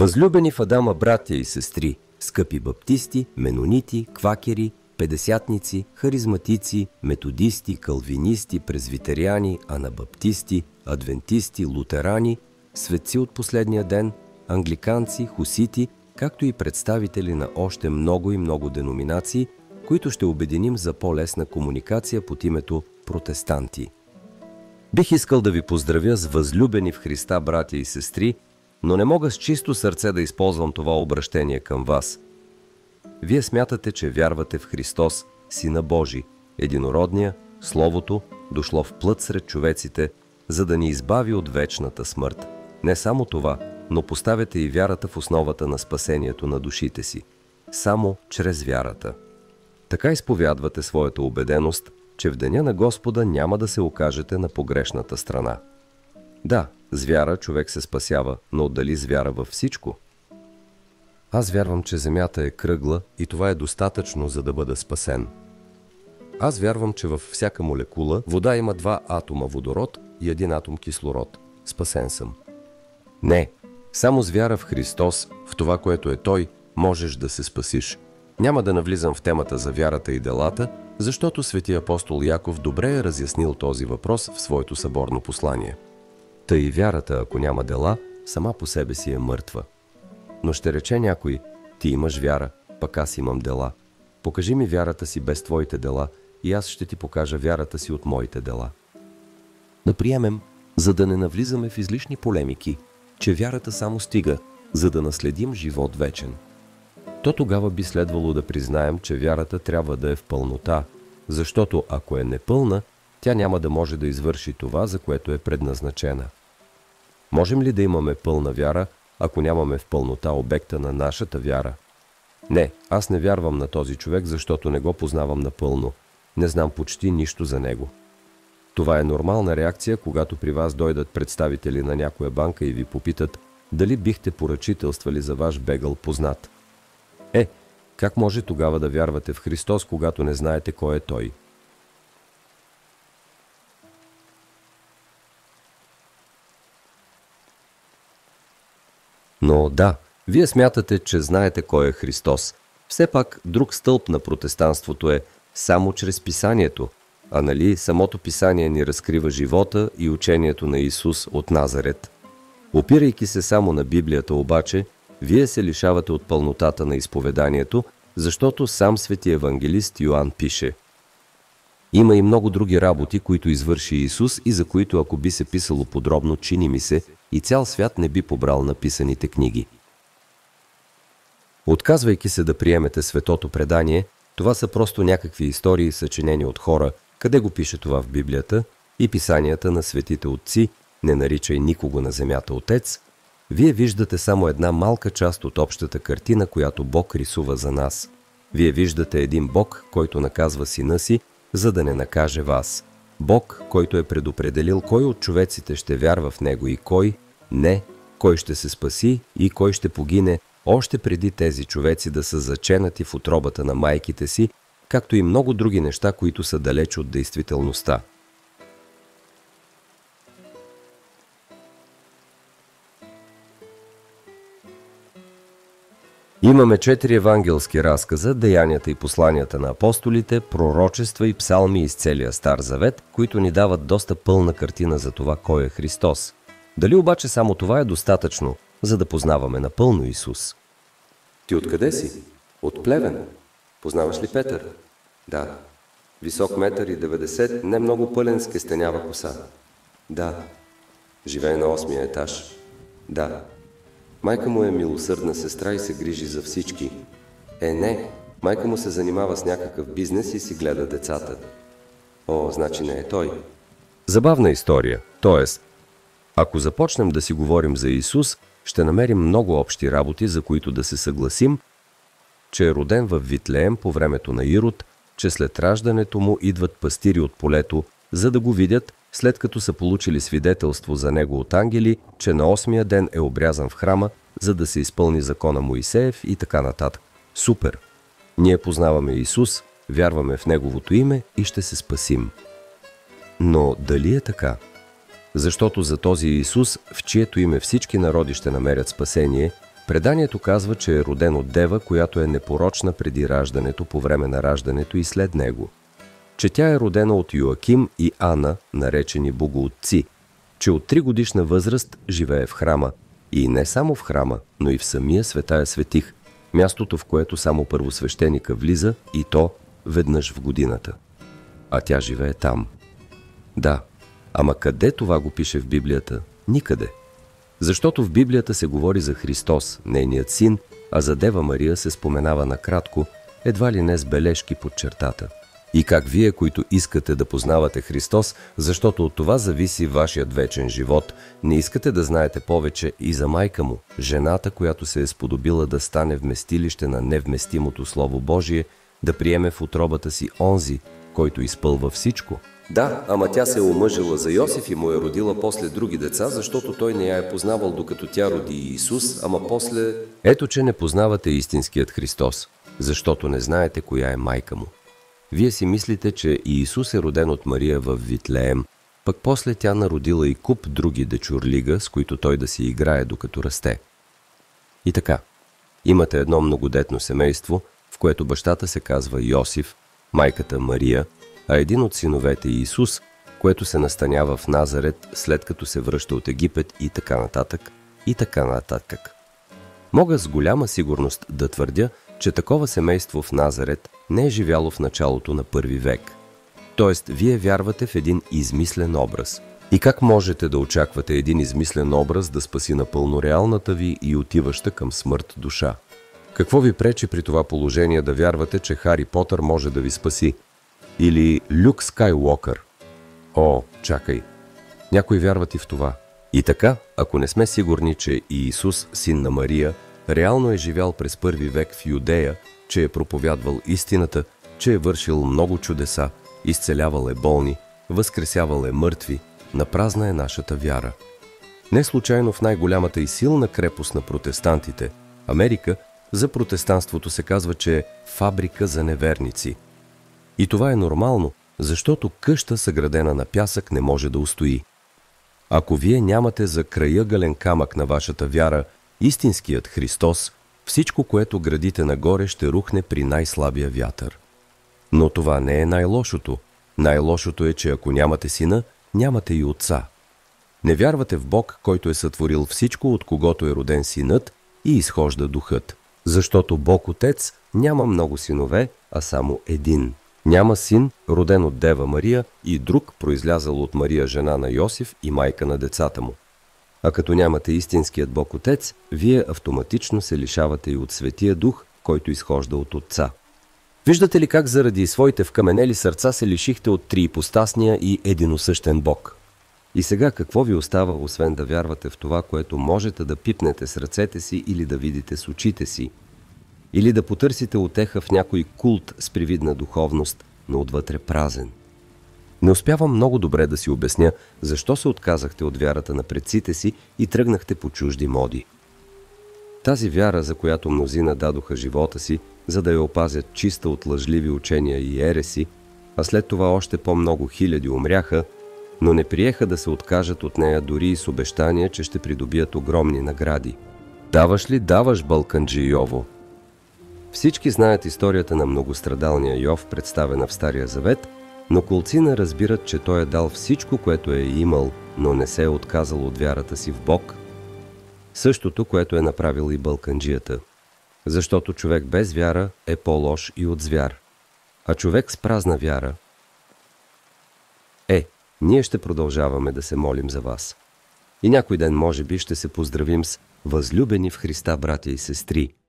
Възлюбени в Адама братя и сестри, скъпи баптисти, менонити, квакери, педесятници, харизматици, методисти, калвинисти, презвитеряни, анабаптисти, адвентисти, лутерани, светци от последния ден, англиканци, хусити, както и представители на още много и много деноминации, които ще обединим за по-лесна комуникация под името протестанти. Бих искал да ви поздравя с възлюбени в Христа братя и сестри, но не мога с чисто сърце да използвам това обращение към вас. Вие смятате, че вярвате в Христос, Сина Божий, единородния, Словото, дошло в плът сред човеците, за да ни избави от вечната смърт. Не само това, но поставяте и вярата в основата на спасението на душите си. Само чрез вярата. Така изповядвате своята убеденост, че в деня на Господа няма да се окажете на погрешната страна. Да, с вяра човек се спасява, но дали с вяра във всичко? Аз вярвам, че земята е кръгла и това е достатъчно, за да бъда спасен. Аз вярвам, че във всяка молекула вода има 2 атома водород и 1 атом кислород. Спасен съм. Не, само с вяра в Христос, в това, което е Той, можеш да се спасиш. Няма да навлизам в темата за вярата и делата, защото свети апостол Яков добре е разяснил този въпрос в своето съборно послание. Та и вярата, ако няма дела, сама по себе си е мъртва. Но ще рече някой: ти имаш вяра, пък аз имам дела. Покажи ми вярата си без твоите дела и аз ще ти покажа вярата си от моите дела. Да приемем, за да не навлизаме в излишни полемики, че вярата само стига, за да наследим живот вечен. То тогава би следвало да признаем, че вярата трябва да е в пълнота, защото ако е непълна, тя няма да може да извърши това, за което е предназначена. Можем ли да имаме пълна вяра, ако нямаме в пълнота обекта на нашата вяра? Не, аз не вярвам на този човек, защото не го познавам напълно. Не знам почти нищо за него. Това е нормална реакция, когато при вас дойдат представители на някоя банка и ви попитат дали бихте поръчителствали за ваш бегъл познат. Как може тогава да вярвате в Христос, когато не знаете кой е Той? Но да, вие смятате, че знаете кой е Христос. Все пак друг стълб на протестанството е само чрез Писанието. А нали самото Писание ни разкрива живота и учението на Исус от Назарет. Опирайки се само на Библията обаче, вие се лишавате от пълнотата на изповеданието, защото сам свети евангелист Йоан пише: има и много други работи, които извърши Исус и за които, ако би се писало подробно, чини ми се, и цял свят не би побрал написаните книги. Отказвайки се да приемете светото предание, това са просто някакви истории, съчинени от хора, къде го пише това в Библията, и писанията на светите отци, не наричай никого на земята отец, вие виждате само една малка част от общата картина, която Бог рисува за нас. Вие виждате един Бог, който наказва сина си, за да не накаже вас. Бог, който е предопределил кой от човеците ще вярва в него и кой не, кой ще се спаси и кой ще погине, още преди тези човеци да са заченати в утробата на майките си, както и много други неща, които са далеч от действителността. Имаме 4 евангелски разказа, деянията и посланията на апостолите, пророчества и псалми из целия Стар Завет, които ни дават доста пълна картина за това кой е Христос. Дали обаче само това е достатъчно, за да познаваме напълно Исус? Ти откъде си? От Плевен. Познаваш ли Петър? Да. Висок 1,90 м, не много пълен, с кестенява коса. Да. Живее на 8-я етаж. Да. Майка му е милосърдна сестра и се грижи за всички. Не, майка му се занимава с някакъв бизнес и си гледа децата. Значи не е той. Забавна история. Тоест, ако започнем да си говорим за Исус, ще намерим много общи работи, за които да се съгласим, че е роден в Витлеем по времето на Ирод, че след раждането му идват пастири от полето, за да го видят, след като са получили свидетелство за него от ангели, че на 8-я ден е обрязан в храма, за да се изпълни закона Моисеев и така нататък. Супер! Ние познаваме Исус, вярваме в Неговото име и ще се спасим. Но дали е така? Защото за този Исус, в чието име всички народи ще намерят спасение, Преданието казва, че е роден от дева, която е непорочна преди раждането, по време на раждането и след него. Че тя е родена от Йоаким и Ана, наречени богоотци, че от 3-годишна възраст живее в храма. И не само в храма, но и в самия Светая Светих, мястото, в което само първосвещеника влиза, и то веднъж в годината. А тя живее там. Да, ама къде това го пише в Библията? Никъде. Защото в Библията се говори за Христос, нейният син, а за Дева Мария се споменава накратко, едва ли не с бележки под чертата. И как вие, които искате да познавате Христос, защото от това зависи вашият вечен живот, не искате да знаете повече и за майка му, жената, която се е сподобила да стане вместилище на невместимото Слово Божие, да приеме в утробата си онзи, който изпълва всичко. Да, ама тя се е омъжила за Йосиф и му е родила после други деца, защото той не я е познавал докато тя роди Иисус, ама после... Ето, че не познавате истинският Христос, защото не знаете коя е майка му. Вие си мислите, че Иисус е роден от Мария в Витлеем, пък после тя народила и куп други дечурлига, с които той да си играе докато расте. И така, имате едно многодетно семейство, в което бащата се казва Йосиф, майката Мария, а един от синовете Иисус, което се настанява в Назарет, след като се връща от Египет и така нататък, и така нататък. Мога с голяма сигурност да твърдя, че такова семейство в Назарет не е живяло в началото на първи век. Тоест, вие вярвате в един измислен образ. И как можете да очаквате един измислен образ да спаси напълно реалната ви и отиваща към смърт душа? Какво ви пречи при това положение да вярвате, че Хари Потър може да ви спаси? Или Люк Скайуокър? О, чакай. Някои вярват и в това. И така, ако не сме сигурни, че Иисус, син на Мария, реално е живял през първи век в Юдея, че е проповядвал истината, че е вършил много чудеса, изцелявал е болни, възкресявал е мъртви, напразна е нашата вяра. Не случайно в най-голямата и силна крепост на протестантите, Америка, за протестанството се казва, че е фабрика за неверници. И това е нормално, защото къща, съградена на пясък, не може да устои. Ако вие нямате за краягален камък на вашата вяра истинският Христос, всичко, което градите нагоре, ще рухне при най-слабия вятър. Но това не е най-лошото. Най-лошото е, че ако нямате сина, нямате и отца. Не вярвате в Бог, който е сътворил всичко, от когото е роден синът и изхожда духът. Защото Бог Отец няма много синове, а само един. Няма син, роден от Дева Мария, и друг, произлязал от Мария, жена на Йосиф и майка на децата му. А като нямате истинският Бог Отец, вие автоматично се лишавате и от Светия Дух, който изхожда от Отца. Виждате ли как заради своите вкаменели сърца се лишихте от триипостасния и единосъщен Бог? И сега какво ви остава, освен да вярвате в това, което можете да пипнете с ръцете си или да видите с очите си? Или да потърсите утеха в някой култ с привидна духовност, но отвътре празен? Не успявам много добре да си обясня, защо се отказахте от вярата на предците си и тръгнахте по чужди моди. Тази вяра, за която мнозина дадоха живота си, за да я опазят чиста от лъжливи учения и ереси, а след това още по-много хиляди умряха, но не приеха да се откажат от нея дори и с обещания, че ще придобият огромни награди. Даваш ли, даваш, Балканджи Йово? Всички знаят историята на многострадалния Йов, представена в Стария Завет, но колцина разбират, че той е дал всичко, което е имал, но не се е отказал от вярата си в Бог. Същото, което е направил и Балканджията. Защото човек без вяра е по-лош и от звяр. А човек с празна вяра... ние ще продължаваме да се молим за вас. И някой ден, може би, ще се поздравим с възлюбени в Христа братя и сестри,